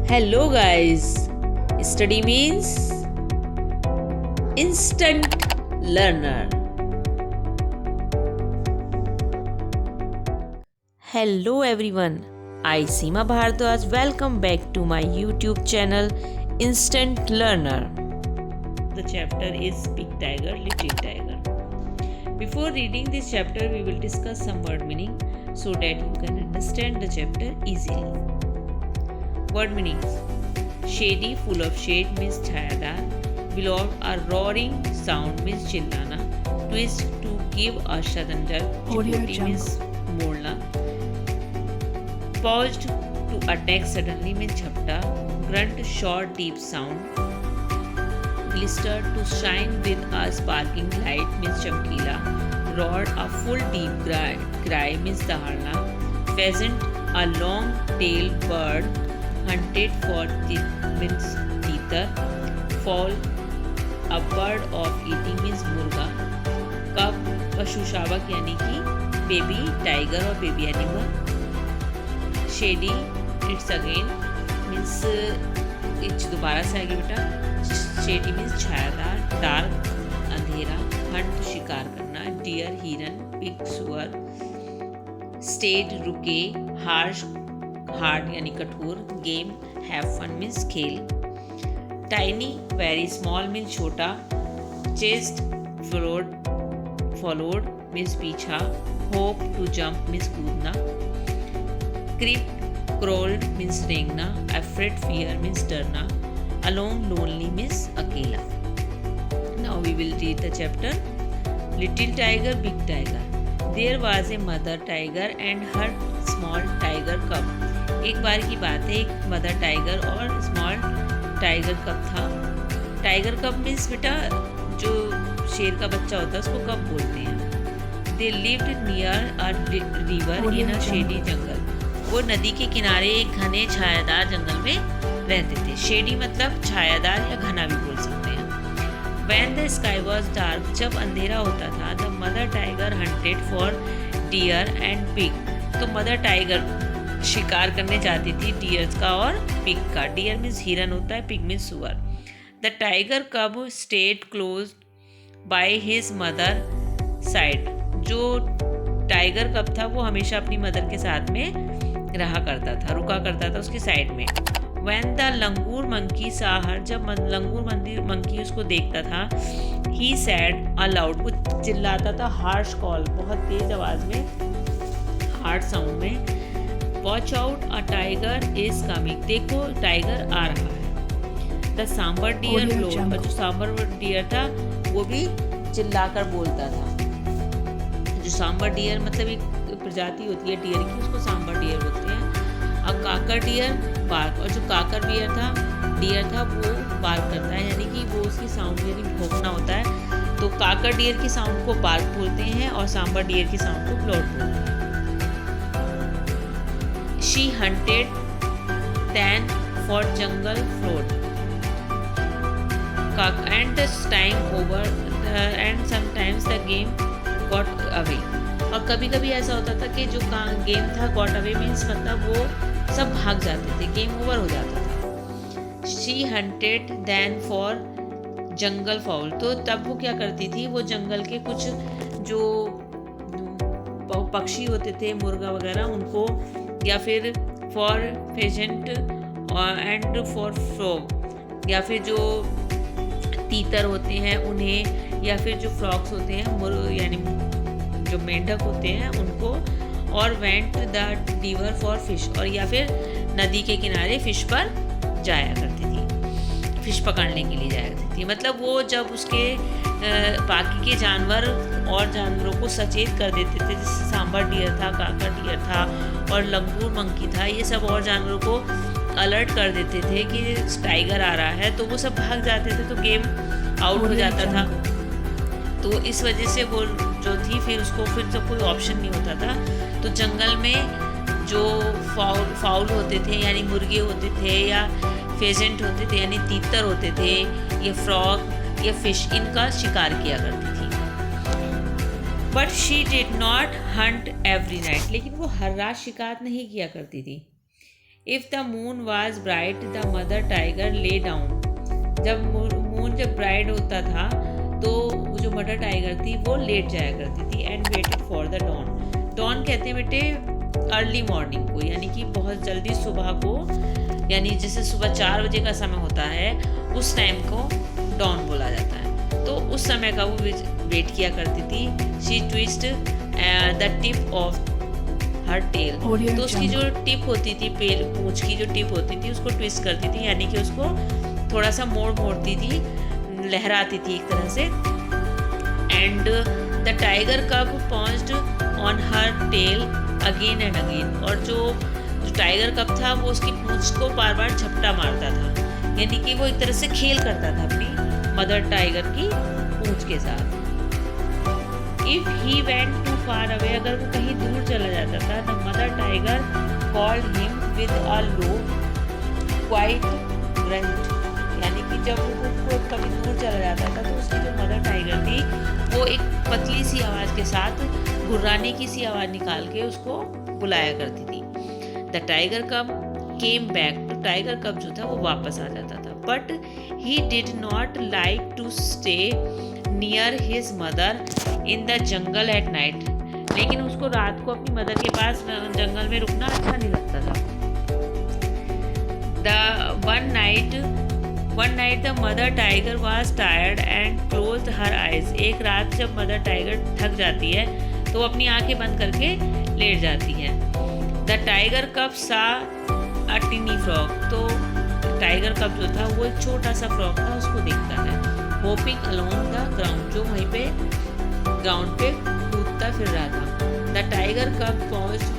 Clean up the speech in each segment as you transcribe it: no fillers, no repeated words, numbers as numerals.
Hello guys, study means instant learner. Hello everyone, I Seema Bhardwaj welcome back to my YouTube channel Instant Learner. The chapter is Big Tiger, Little Tiger. Before reading this chapter, we will discuss some word meaning so that you can understand the chapter easily. Word meanings: shady, full of shade means छायादार. Beloved, a roaring sound means चिल्लाना. Twist, to give a sudden jerk. Chukoti means मोड़ना. Paused, to attack suddenly means झपटा. Grunt, short deep sound. Glister, to shine with a sparkling light means चमकीला. Roar, a full deep cry means दहाड़ना. Pheasant, a long tailed bird. Hunted for means teeter. Fowl, a bird of eating means मुर्गा. Cub, पशु शावक यानी कि baby tiger और baby animal. Shady, it's again means it's दोबारा से आगे बेटा. Shady means छायादार. Dark, अंधेरा. Hunt, शिकार करना. Deer, हिरन. Pig, सुअर. Stayed, रुके. Harsh, हार्ड यानी कठोर. गेम, हैव फन मीन्स खेल. टाइनी, वेरी स्मॉल मीन्स छोटा. चेस्ट, फॉलोड मीन्स पीछा. होप, टू जंप मीन्स कूदना. क्रीप, क्रोल्ड मीन्स रेंगना. अफ्रेड, फियर मीन्स डरना. अलोन, लोनली मीन्स अकेला. Now we will read the chapter. Little tiger, big tiger. There was a mother tiger and her small tiger cub. एक बार की बात है, एक मदर टाइगर और स्मॉल टाइगर कब था. टाइगर कब मीन्स बेटा जो शेर का बच्चा होता है उसको कब बोलते हैं. They lived near a river in a shady jungle. वो नदी के किनारे एक घने छायादार जंगल में रहते थे. शेडी मतलब छायादार या घना भी बोल सकते हैं. When the sky was dark, जब अंधेरा होता था, the mother tiger hunted for deer and pig. तो मदर टाइगर शिकार करने जाती थी डियर्स का और पिग का. डियर मीन्स हिरन होता है, पिग मीन्स सुअर. The tiger cub stayed close by his mother side. जो टाइगर कब था वो हमेशा अपनी मदर के साथ में रहा करता था, रुका करता था उसकी साइड में. व्हेन द लंगूर मंकी सा हर, जब लंगूर मंकी उसको देखता था. ही सैड अलाउड, वो चिल्लाता था. हार्श कॉल, बहुत तेज आवाज में, हार्ड साउंड में. Watch out, a tiger is coming, देखो टाइगर आ रहा है. द सांबर डियर ब्लोड, और जो सांबर डियर था वो भी चिल्लाकर बोलता था. जो सांबर डियर मतलब एक प्रजाति होती है डियर की, उसको सांबर डियर बोलते हैं. अब काकर डियर बार्क, और जो काकर डियर था वो बार्क करता है, यानी कि वो उसकी साउंड यानी भौंकना होता है. तो काकर डियर की साउंड को बार्क बोलते हैं और सांबर डियर की साउंड को ब्लोड बोलते हैं. She hunted then for jungle flood. And the time over and sometimes the game got away. और कभी कभी ऐसा होता था कि जो गेम था got away means मतलब वो सब भाग जाते थे, गेम ओवर हो जाता था. She hunted then for jungle fowl. तो तब वो क्या करती थी, वो जंगल के कुछ जो पक्षी होते थे, मुर्गा वगैरह, उनको, या फिर for pheasant and for frog, या फिर जो तीतर होते हैं उन्हें, या फिर जो फ्रॉक्स होते हैं यानी जो मेंढक होते हैं उनको. और went the river for fish, और या फिर नदी के किनारे फिश पर जाया करती थी, फिश पकड़ने के लिए जाया करती थी. मतलब वो जब उसके बाकी के जानवर और जानवरों को सचेत कर देते थे, जैसे सांबर डियर था, काकर डियर था और लंगूर मंकी था, ये सब और जानवरों को अलर्ट कर देते थे कि टाइगर आ रहा है, तो वो सब भाग जाते थे, तो गेम आउट हो जाता था. तो इस वजह से वो जो थी फिर उसको फिर जब कोई ऑप्शन नहीं होता था, तो जंगल में जो फाउल होते थे यानी मुर्गे होते थे, या फेजेंट होते थे यानी तीतर होते थे, या फ्रॉग या फिश, इनका शिकार किया करती थी. But she did not Hunt every night, लेकिन वो हर रात शिकार नहीं किया करती थी. If the moon was bright the mother tiger lay down. जब मून जब ब्राइट होता था तो जो मदर टाइगर थी वो लेट जाया करती थी। And waited for the dawn. Dawn कहते हैं बेटे अर्ली मॉर्निंग को, यानी कि बहुत जल्दी सुबह को, यानी जैसे सुबह 4 बजे का समय होता है उस टाइम को डॉन बोला जाता है। तो उस समय का वो वेट किया करती थी। She twist the tip of her tail. तो उसकी जो टिप होती थी, पूंछ की जो टिप होती थी उसको ट्विस्ट करती थी, यानी कि उसको थोड़ा सा मोड़ती थी, लहराती थी एक तरह से। And the tiger cub pounced on her tail again and again. और जो टाइगर कब था वो उसकी पूंछ को बार बार झपटा मारता था, यानी कि वो एक तरह से खेल करता था अपनी मदर टाइगर की पूंछ के साथ। If he went too far away, अगर वो कहीं दूर चला जाता था, the mother tiger called him with a low quiet grunt. यानी कि जब वो कभी दूर चला जाता था तो उसकी जो मदर टाइगर थी वो एक पतली सी आवाज़ के साथ गुर्राने की सी आवाज़ निकाल के उसको बुलाया करती थी। द टाइगर कब केम बैक। तो टाइगर कब जो था वो वापस आ जाता था। But he did not like to stay near his mother in the jungle at night. लेकिन उसको रात को अपनी मदर के पास जंगल में रुकना अच्छा नहीं लगता था। One night the mother tiger was tired and closed her eyes. एक रात जब मदर टाइगर थक जाती है तो वो अपनी आंखें बंद करके लेट जाती है। The tiger cub saw a tiny frog. तो टाइगर कब जो था वो एक छोटा सा फ्रॉग था, उसको देखता है। Hopping along the ground, जो वहीं पे ग्राउंड पे कूदता फिर रहा था। The tiger cub paused.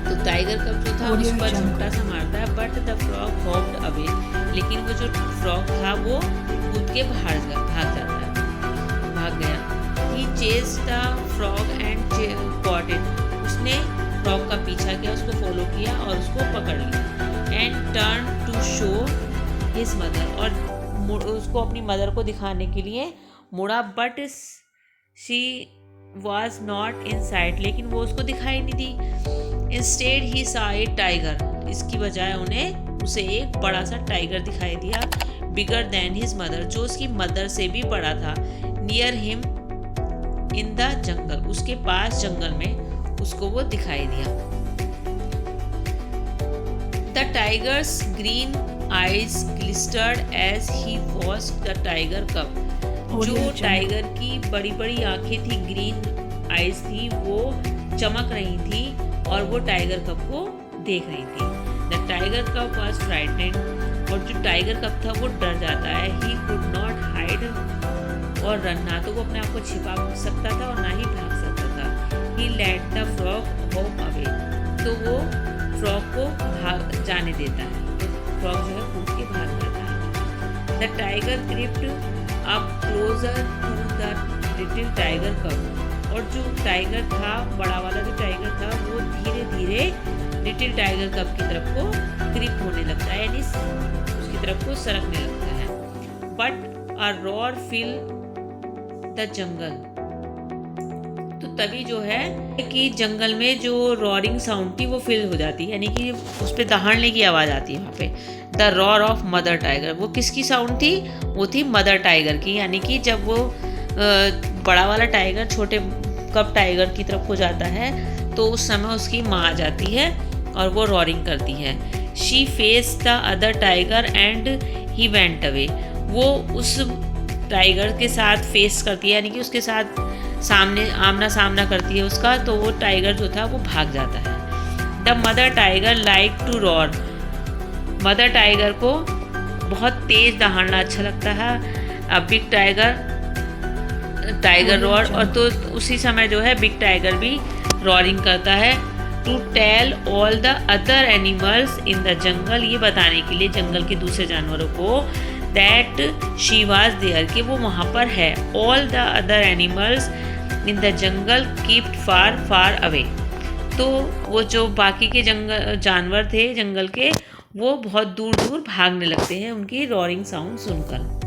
तो टाइगर कब जो था उस पर झपटा सा मारता है। But the frog hopped away. लेकिन वो जो फ्रॉग था वो कूद के भाग जाता है, भाग गया। He chased the frog and caught it. उसने फ्रॉग का पीछा किया, उसको फॉलो किया और उसको पकड़ लिया। And turn to show his mother. और उसको अपनी मदर को दिखाने के लिए मुड़ा। But she was not in sight. लेकिन वो उसको दिखाई नहीं दी। इंस्टेड ही सा ए टाइगर। इसकी बजाय उसे एक बड़ा सा टाइगर दिखाई दिया। बिगर देन हिज मदर, जो उसकी मदर से भी बड़ा था। Near him in the jungle, उसके पास जंगल में उसको वो दिखाई दिया। The tiger's green eyes glistered as he watched the tiger cub. जो टाइगर की बड़ी बड़ी आंखें थी, ग्रीन आईज थी, वो चमक रही थी और वो टाइगर कब को देख रही थी। The tiger cub was frightened. और जो टाइगर कब था वो डर जाता है। ही कुड नॉट हाइड और रन, ना तो वो अपने आप को छिपा सकता था और ना ही भाग सकता था। He let the frog hop away. तो वो फ्रॉग को भाग जाने देता है, तो फ्रॉग जो है कूद के भाग जाता है। The tiger crept up closer to the little tiger cub. और जो टाइगर था, बड़ा वाला जो टाइगर था, वो धीरे धीरे लिटिल टाइगर कब की तरफ को क्रिप होने लगता है, यानी उसकी तरफ को सरकने लगता है। But a roar fill the jungle. तो तभी जो है कि जंगल में जो रॉरिंग साउंड थी वो फिल हो जाती है, यानी कि उस पर दहाड़ने की आवाज़ आती है वहाँ पे। The roar of mother tiger. वो किसकी साउंड थी? वो थी मदर टाइगर की, यानी कि जब वो बड़ा वाला टाइगर छोटे कब टाइगर की तरफ हो जाता है तो उस समय उसकी माँ आ जाती है और वो रॉरिंग करती है। She face the other tiger and he went away. वो उस टाइगर के साथ फेस करती है, यानी कि उसके साथ सामने आमना सामना करती है उसका, तो वो टाइगर जो था वो भाग जाता है। The mother tiger like to roar. Mother tiger को बहुत तेज दहाड़ना अच्छा लगता है। अब बिग टाइगर रॉर, और तो उसी समय जो है बिग टाइगर भी रॉरिंग करता है। To tell all the other animals in the jungle, ये बताने के लिए जंगल के दूसरे जानवरों को दैट शी वाज देयर, कि वो वहाँ पर है। All the other animals in the jungle keeped far far away. तो वो जो बाकी के जानवर थे जंगल के, वो बहुत दूर दूर भागने लगते हैं उनकी रॉरिंग साउंड सुनकर।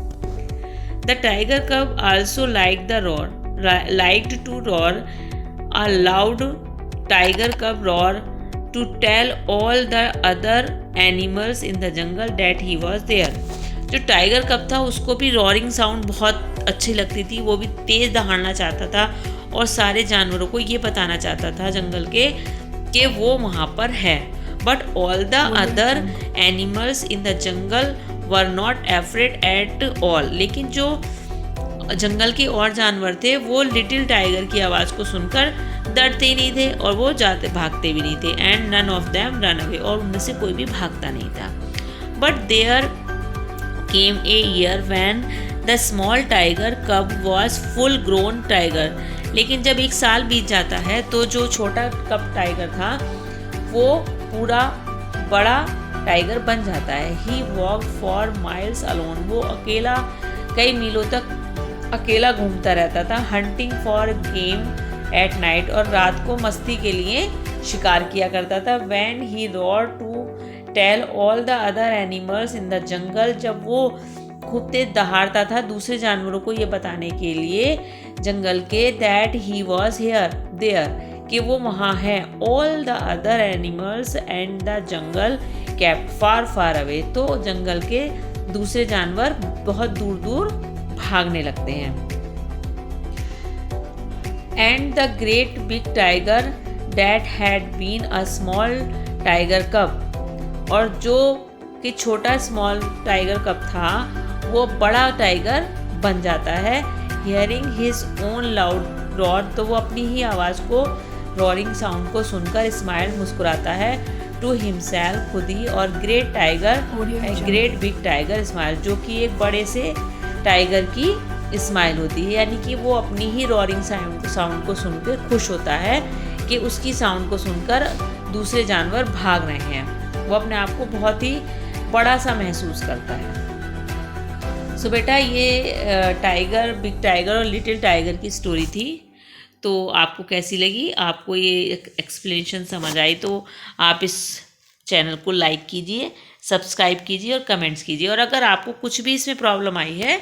The tiger cub also like the roar, liked to roar a loud tiger cub roar to tell all the other animals in the jungle that he was there. जो टाइगर कब था उसको भी रॉरिंग sound बहुत अच्छी लगती थी, वो भी तेज़ दहाड़ना चाहता था और सारे जानवरों को ये बताना चाहता था जंगल के कि वो वहाँ पर है. But all the other animals in the jungle were not afraid at all. लेकिन जो जंगल के और जानवर थे वो लिटिल टाइगर की आवाज़ को सुनकर डरते ही नहीं थे और वो जाते भागते भी नहीं थे. And none of them run away. और उनमें से कोई भी भागता नहीं था. But there came a year when the small tiger cub was full grown tiger. लेकिन जब एक साल बीत जाता है तो जो छोटा कब टाइगर था वो पूरा बड़ा टाइगर बन जाता है. ही वॉक फॉर माइल्स अलोन. वो अकेला कई मीलों तक अकेला घूमता रहता था. Hunting for game at night. और रात को मस्ती के लिए शिकार किया करता था. When he roar to tell all the other animals in the jungle. जब वो खूब तेज दहाड़ता था दूसरे जानवरों को ये बताने के लिए जंगल के that he was here there, कि वो वहाँ है. All the other animals and the jungle kept far far away. तो जंगल के दूसरे जानवर बहुत दूर दूर भागने लगते हैं. And the great big tiger that had been a small tiger cub. और जो कि छोटा स्मॉल टाइगर कब था वो बड़ा टाइगर बन जाता है. Hearing his own loud roar. तो वो अपनी ही आवाज़ को रॉरिंग साउंड को सुनकर स्माइल मुस्कुराता है टू हिमसेल्फ खुद ही. और great tiger great big tiger smile, जो कि एक बड़े से टाइगर की स्माइल होती है. यानी कि वो अपनी ही रॉरिंग साउंड को सुनकर खुश होता है कि उसकी साउंड को सुनकर दूसरे जानवर भाग रहे हैं. वो अपने आप को बहुत ही बड़ा सा महसूस करता है. सो बेटा ये टाइगर बिग टाइगर और लिटिल टाइगर की स्टोरी थी. तो आपको कैसी लगी, आपको ये एक्सप्लेनेशन समझ आई तो आप इस चैनल को लाइक कीजिए, सब्सक्राइब कीजिए और कमेंट्स कीजिए. और अगर आपको कुछ भी इसमें प्रॉब्लम आई है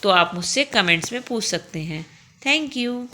तो आप मुझसे कमेंट्स में पूछ सकते हैं. Thank you.